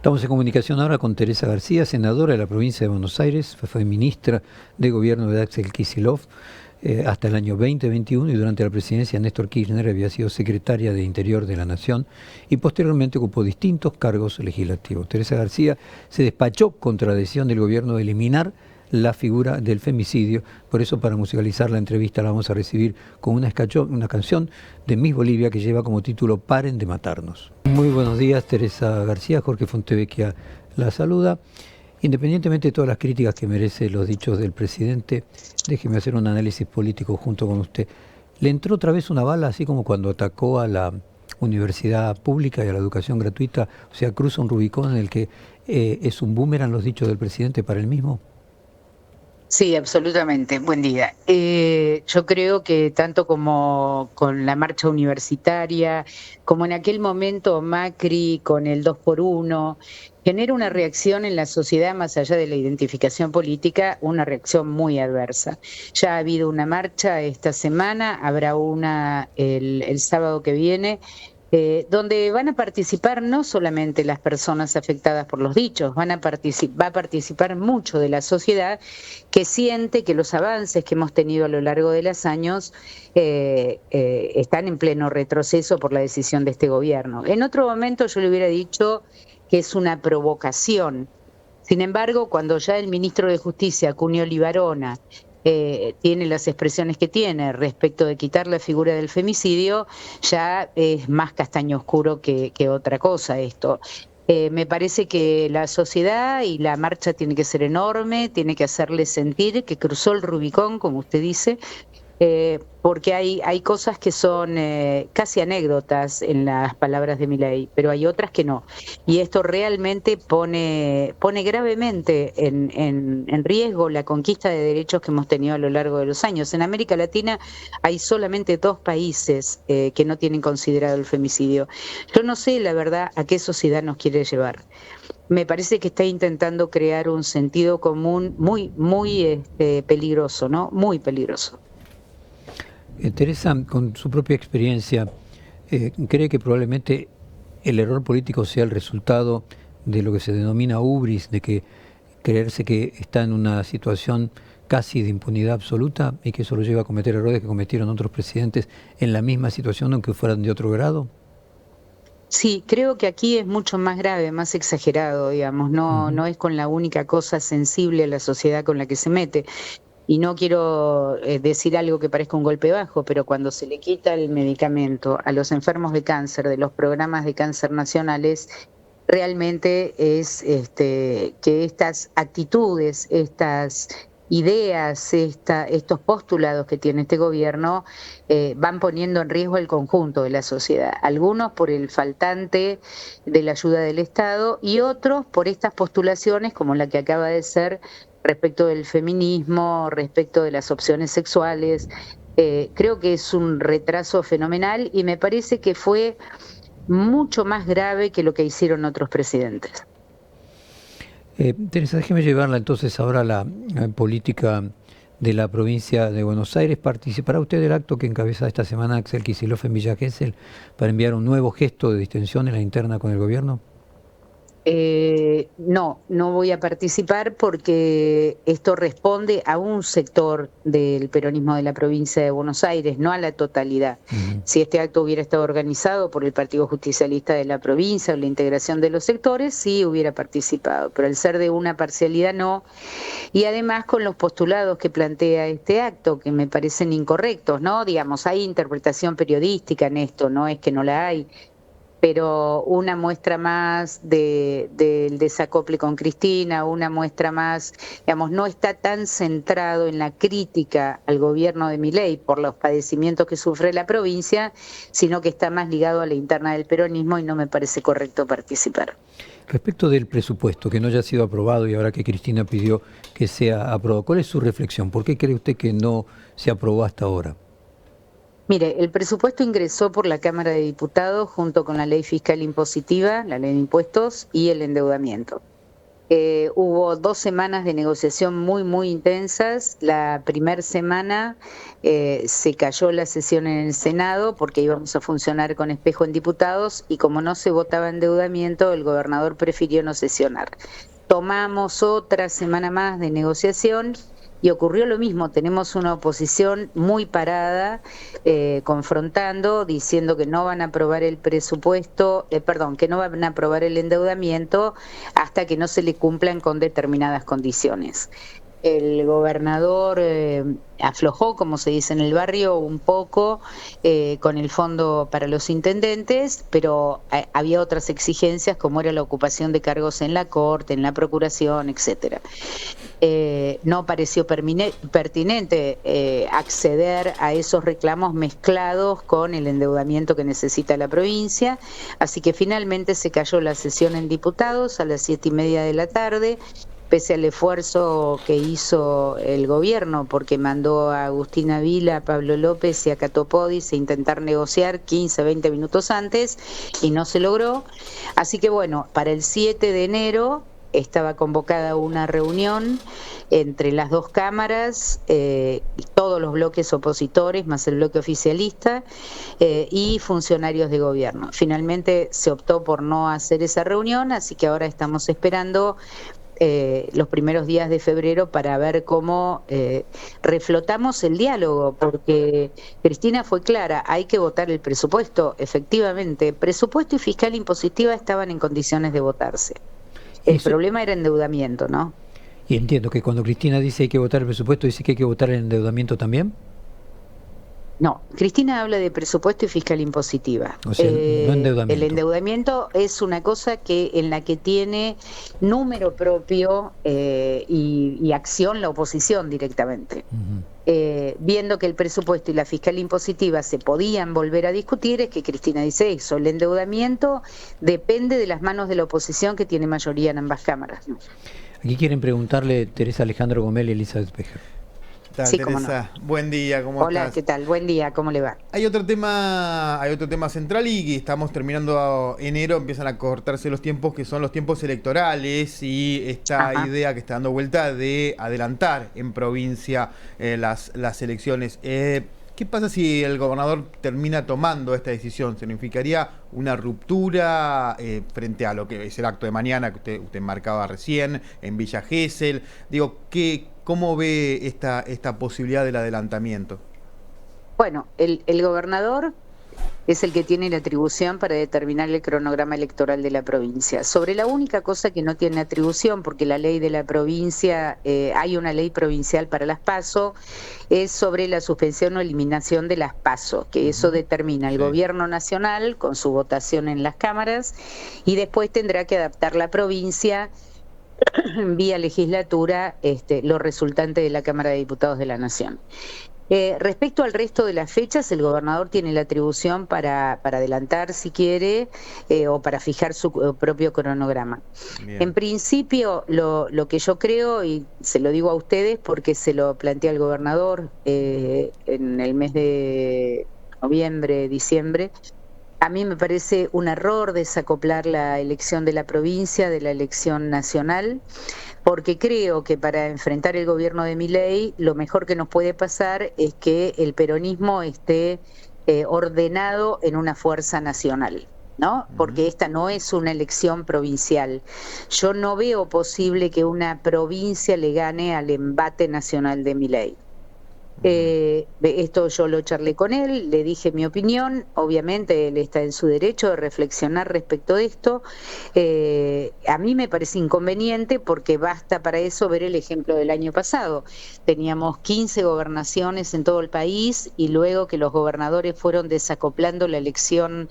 Estamos en comunicación ahora con Teresa García, senadora de la provincia de Buenos Aires, fue ministra de gobierno de Axel Kicillof hasta el año 2021 y durante la presidencia de Néstor Kirchner había sido secretaria de Interior de la Nación y posteriormente ocupó distintos cargos legislativos. Teresa García se despachó contra la decisión del gobierno de eliminar la figura del femicidio. Por eso, para musicalizar la entrevista, la vamos a recibir con una canción de Miss Bolivia que lleva como título Paren de matarnos. Muy buenos días, Teresa García. Jorge Fontevecchia la saluda. Independientemente de todas las críticas que merecen los dichos del presidente, déjeme hacer un análisis político junto con usted. ¿Le entró otra vez una bala, así como cuando atacó a la universidad pública y a la educación gratuita? O sea, cruza un Rubicón en el que es un boomerang los dichos del presidente para él mismo. Sí, absolutamente. Buen día. Yo creo que tanto como con la marcha universitaria, como en aquel momento Macri con el 2x1, genera una reacción en la sociedad más allá de la identificación política, una reacción muy adversa. Ya ha habido una marcha esta semana, habrá una el sábado que viene, donde van a participar no solamente las personas afectadas por los dichos, va a participar mucho de la sociedad que siente que los avances que hemos tenido a lo largo de los años están en pleno retroceso por la decisión de este gobierno. En otro momento yo le hubiera dicho que es una provocación. Sin embargo, cuando ya el ministro de Justicia, Cunio Libarona, tiene las expresiones que tiene respecto de quitar la figura del femicidio, ya es más castaño oscuro que otra cosa esto. Me parece que la sociedad y la marcha tiene que ser enorme, tiene que hacerle sentir que cruzó el Rubicón, como usted dice, porque hay cosas que son casi anécdotas en las palabras de Milei, pero hay otras que no. Y esto realmente pone gravemente en riesgo la conquista de derechos que hemos tenido a lo largo de los años. En América Latina hay solamente 2 países que no tienen considerado el femicidio. Yo no sé, la verdad, a qué sociedad nos quiere llevar. Me parece que está intentando crear un sentido común muy peligroso, ¿no? Muy peligroso. Teresa, con su propia experiencia, ¿cree que probablemente el error político sea el resultado de lo que se denomina hubris, de que creerse que está en una situación casi de impunidad absoluta y que eso lo lleva a cometer errores que cometieron otros presidentes en la misma situación aunque fueran de otro grado? Sí, creo que aquí es mucho más grave, más exagerado, digamos, no es con la única cosa sensible a la sociedad con la que se mete. Y no quiero decir algo que parezca un golpe bajo, pero cuando se le quita el medicamento a los enfermos de cáncer de los programas de cáncer nacionales, realmente es que estas actitudes, estas ideas, estos postulados que tiene este gobierno van poniendo en riesgo el conjunto de la sociedad. Algunos por el faltante de la ayuda del Estado y otros por estas postulaciones como la que acaba de ser respecto del feminismo, respecto de las opciones sexuales. Creo que es un retraso fenomenal y me parece que fue mucho más grave que lo que hicieron otros presidentes. Teresa, déjeme llevarla entonces ahora a la política de la provincia de Buenos Aires. ¿Participará usted del acto que encabeza esta semana Axel Kicillof en Villa Gesell para enviar un nuevo gesto de distensión en la interna con el gobierno? No voy a participar porque esto responde a un sector del peronismo de la provincia de Buenos Aires, no a la totalidad. Si este acto hubiera estado organizado por el Partido Justicialista de la provincia o la integración de los sectores, sí hubiera participado, pero al ser de una parcialidad no, y además con los postulados que plantea este acto, que me parecen incorrectos, ¿no? Digamos, hay interpretación periodística en esto, no es que no la hay, pero una muestra más del desacople con Cristina, una muestra más, digamos, no está tan centrado en la crítica al gobierno de Milei por los padecimientos que sufre la provincia, sino que está más ligado a la interna del peronismo y no me parece correcto participar. Respecto del presupuesto, que no haya sido aprobado y ahora que Cristina pidió que sea aprobado, ¿cuál es su reflexión? ¿Por qué cree usted que no se aprobó hasta ahora? Mire, el presupuesto ingresó por la Cámara de Diputados junto con la ley fiscal impositiva, la ley de impuestos y el endeudamiento. Hubo 2 semanas de negociación muy intensas. La primera semana se cayó la sesión en el Senado porque íbamos a funcionar con espejo en diputados y como no se votaba endeudamiento, el gobernador prefirió no sesionar. Tomamos otra semana más de negociación y ocurrió lo mismo, tenemos una oposición muy parada, confrontando, diciendo que no van a aprobar el presupuesto, que no van a aprobar el endeudamiento hasta que no se le cumplan con determinadas condiciones. El gobernador aflojó, como se dice en el barrio, un poco con el fondo para los intendentes, pero había otras exigencias como era la ocupación de cargos en la Corte, en la Procuración, etcétera. No pareció pertinente acceder a esos reclamos mezclados con el endeudamiento que necesita la provincia, así que finalmente se cayó la sesión en diputados a las 7:30 de la tarde, pese al esfuerzo que hizo el gobierno, porque mandó a Agustina Vila, a Pablo López y a Cato Podis a intentar negociar 15, 20 minutos antes y no se logró. Así que bueno, para el 7 de enero estaba convocada una reunión entre las dos cámaras, todos los bloques opositores, más el bloque oficialista, y funcionarios de gobierno. Finalmente se optó por no hacer esa reunión, así que ahora estamos esperando los primeros días de febrero para ver cómo reflotamos el diálogo, porque Cristina fue clara, hay que votar el presupuesto. Efectivamente, presupuesto y fiscal impositiva estaban en condiciones de votarse. El problema era endeudamiento, ¿no? Y entiendo que cuando Cristina dice hay que votar el presupuesto, dice que hay que votar el endeudamiento también. No, Cristina habla de presupuesto y fiscal impositiva. O sea, no endeudamiento. El endeudamiento es una cosa en la que tiene número propio y acción la oposición directamente. Viendo que el presupuesto y la fiscal impositiva se podían volver a discutir, es que Cristina dice eso, el endeudamiento depende de las manos de la oposición que tiene mayoría en ambas cámaras. Aquí quieren preguntarle Teresa Alejandro Gomel y Elizabeth Becher. ¿Qué tal, sí, Teresa? No. Buen día, ¿cómo Hola, estás? ¿qué tal? Buen día, ¿cómo le va? Hay otro tema central y que estamos terminando enero, empiezan a cortarse los tiempos que son los tiempos electorales y esta idea que está dando vuelta de adelantar en provincia las elecciones. ¿Qué pasa si el gobernador termina tomando esta decisión? ¿Significaría una ruptura frente a lo que es el acto de mañana que usted marcaba recién en Villa Gesell? Digo, ¿cómo ve esta posibilidad del adelantamiento? Bueno, el gobernador es el que tiene la atribución para determinar el cronograma electoral de la provincia. Sobre la única cosa que no tiene atribución, porque la ley de la provincia, hay una ley provincial para las PASO, es sobre la suspensión o eliminación de las PASO, que eso determina el gobierno nacional con su votación en las cámaras y después tendrá que adaptar la provincia vía legislatura lo resultante de la Cámara de Diputados de la Nación. Respecto al resto de las fechas, el gobernador tiene la atribución para adelantar si quiere o para fijar su propio cronograma. Bien. En principio, lo que yo creo, y se lo digo a ustedes porque se lo plantea el gobernador en el mes de noviembre, diciembre, a mí me parece un error desacoplar la elección de la provincia de la elección nacional, porque creo que para enfrentar el gobierno de Milei lo mejor que nos puede pasar es que el peronismo esté ordenado en una fuerza nacional, ¿no? Porque esta no es una elección provincial. Yo no veo posible que una provincia le gane al embate nacional de Milei. Esto yo lo charlé con él, le dije mi opinión, obviamente él está en su derecho de reflexionar respecto de esto. A mí me parece inconveniente porque basta para eso ver el ejemplo del año pasado. Teníamos 15 gobernaciones en todo el país y luego que los gobernadores fueron desacoplando la elección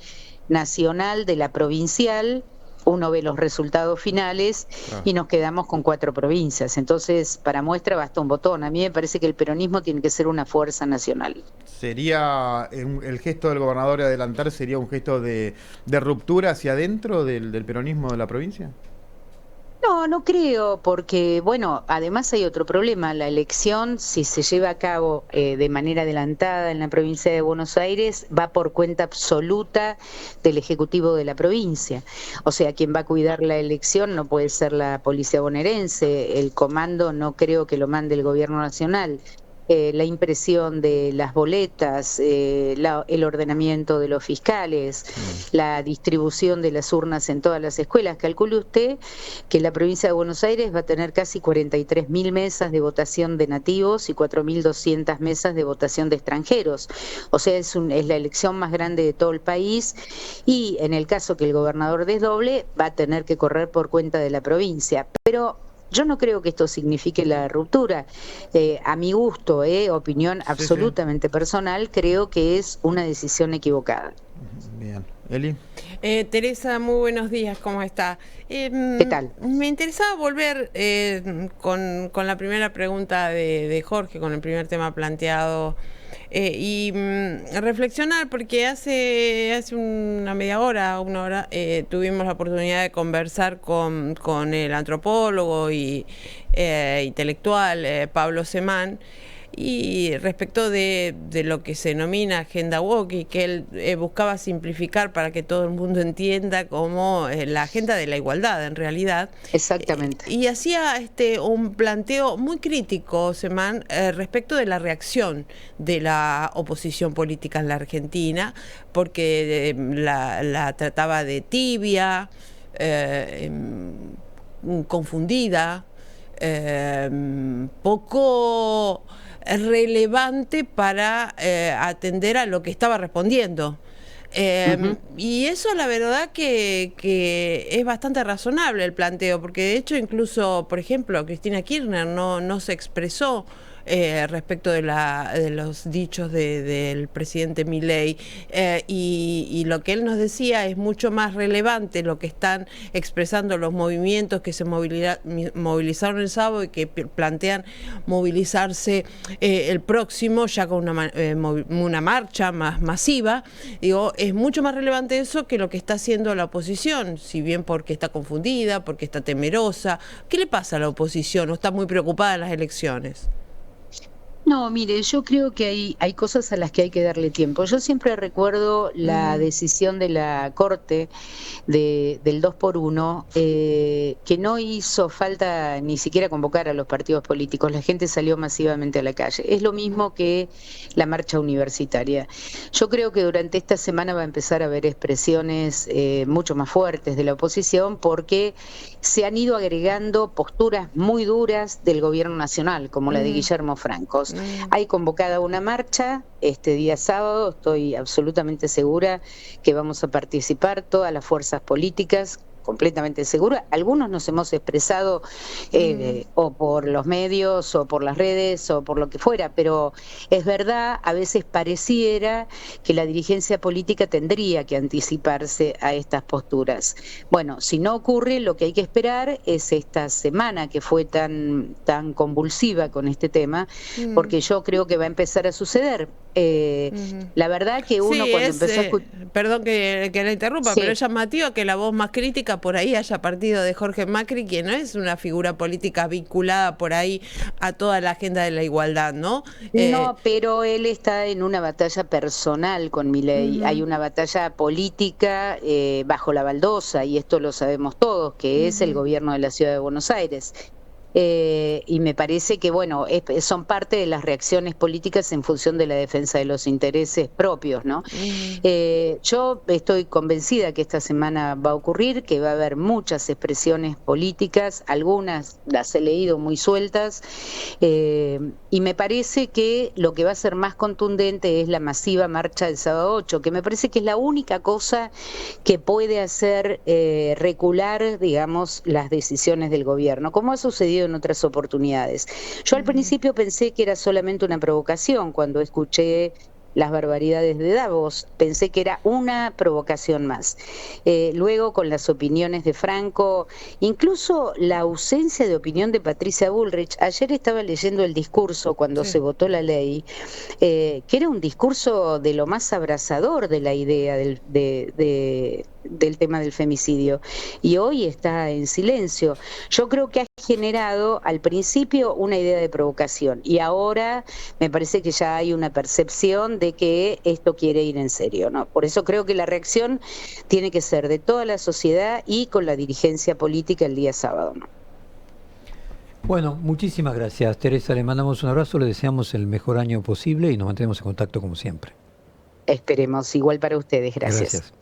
nacional de la provincial, uno ve los resultados finales y nos quedamos con 4 provincias. Entonces, para muestra basta un botón. A mí me parece que el peronismo tiene que ser una fuerza nacional. ¿Sería el gesto del gobernador de adelantar, sería un gesto de ruptura hacia adentro del peronismo de la provincia? No, no creo, porque, bueno, además hay otro problema. La elección, si se lleva a cabo de manera adelantada en la provincia de Buenos Aires, va por cuenta absoluta del Ejecutivo de la provincia. O sea, quien va a cuidar la elección no puede ser la policía bonaerense, el comando no creo que lo mande el gobierno nacional. La impresión de las boletas, el ordenamiento de los fiscales, la distribución de las urnas en todas las escuelas. Calcule usted que la provincia de Buenos Aires va a tener casi 43.000 mesas de votación de nativos y 4.200 mesas de votación de extranjeros. O sea, es la elección más grande de todo el país y en el caso que el gobernador desdoble, va a tener que correr por cuenta de la provincia. Pero yo no creo que esto signifique la ruptura. A mi gusto, opinión absolutamente personal, creo que es una decisión equivocada. Bien. Eli. Teresa, muy buenos días, ¿cómo está? ¿Qué tal? Me interesaba volver con la primera pregunta de Jorge, con el primer tema planteado, y reflexionar, porque hace una media hora, una hora, tuvimos la oportunidad de conversar con el antropólogo y intelectual Pablo Semán, y respecto de lo que se denomina agenda woke, y que él buscaba simplificar para que todo el mundo entienda como la agenda de la igualdad en realidad. Exactamente. Y hacía un planteo muy crítico, Semán, respecto de la reacción de la oposición política en la Argentina, porque la trataba de tibia, confundida, poco relevante para atender a lo que estaba respondiendo. Y eso la verdad que es bastante razonable el planteo, porque de hecho incluso, por ejemplo, Cristina Kirchner no se expresó respecto de los dichos del presidente Milei, y lo que él nos decía es mucho más relevante lo que están expresando los movimientos que se movilizaron el sábado y que plantean movilizarse el próximo, ya con una marcha más masiva. Digo, es mucho más relevante eso que lo que está haciendo la oposición, si bien porque está confundida, porque está temerosa. ¿Qué le pasa a la oposición? ¿O está muy preocupada en las elecciones? No, mire, yo creo que hay cosas a las que hay que darle tiempo. Yo siempre recuerdo la decisión de la Corte del 2x1, que no hizo falta ni siquiera convocar a los partidos políticos, la gente salió masivamente a la calle. Es lo mismo que la marcha universitaria. Yo creo que durante esta semana va a empezar a haber expresiones mucho más fuertes de la oposición, porque se han ido agregando posturas muy duras del gobierno nacional, como la de Guillermo Franco. Hay convocada una marcha este día sábado, estoy absolutamente segura que vamos a participar todas las fuerzas políticas, completamente segura. Algunos nos hemos expresado o por los medios o por las redes o por lo que fuera, pero es verdad, a veces pareciera que la dirigencia política tendría que anticiparse a estas posturas. Bueno, si no ocurre, lo que hay que esperar es esta semana que fue tan convulsiva con este tema, porque yo creo que va a empezar a suceder. La verdad que uno cuando empezó a escuchar... Perdón que la interrumpa, pero es llamativo que la voz más crítica por ahí haya partido de Jorge Macri, que no es una figura política vinculada por ahí a toda la agenda de la igualdad, ¿no? No, pero él está en una batalla personal con Milei. Hay una batalla política bajo la baldosa, y esto lo sabemos todos, que es el gobierno de la Ciudad de Buenos Aires. Y me parece que, bueno, son parte de las reacciones políticas en función de la defensa de los intereses propios, ¿no? Yo estoy convencida que esta semana va a ocurrir, que va a haber muchas expresiones políticas, algunas las he leído muy sueltas, y me parece que lo que va a ser más contundente es la masiva marcha del sábado 8, que me parece que es la única cosa que puede hacer recular, digamos, las decisiones del gobierno, como ha sucedido en otras oportunidades. Yo al principio pensé que era solamente una provocación cuando escuché las barbaridades de Davos, pensé que era una provocación más. Luego con las opiniones de Franco, incluso la ausencia de opinión de Patricia Bullrich. Ayer estaba leyendo el discurso cuando se votó la ley, que era un discurso de lo más abrazador de la idea de del tema del femicidio, y hoy está en silencio. Yo creo que ha generado al principio una idea de provocación y ahora me parece que ya hay una percepción de que esto quiere ir en serio, ¿no? Por eso creo que la reacción tiene que ser de toda la sociedad y con la dirigencia política el día sábado, ¿no? Bueno, muchísimas gracias, Teresa. Le mandamos un abrazo, le deseamos el mejor año posible y nos mantenemos en contacto como siempre. Esperemos, igual para ustedes, gracias. Gracias.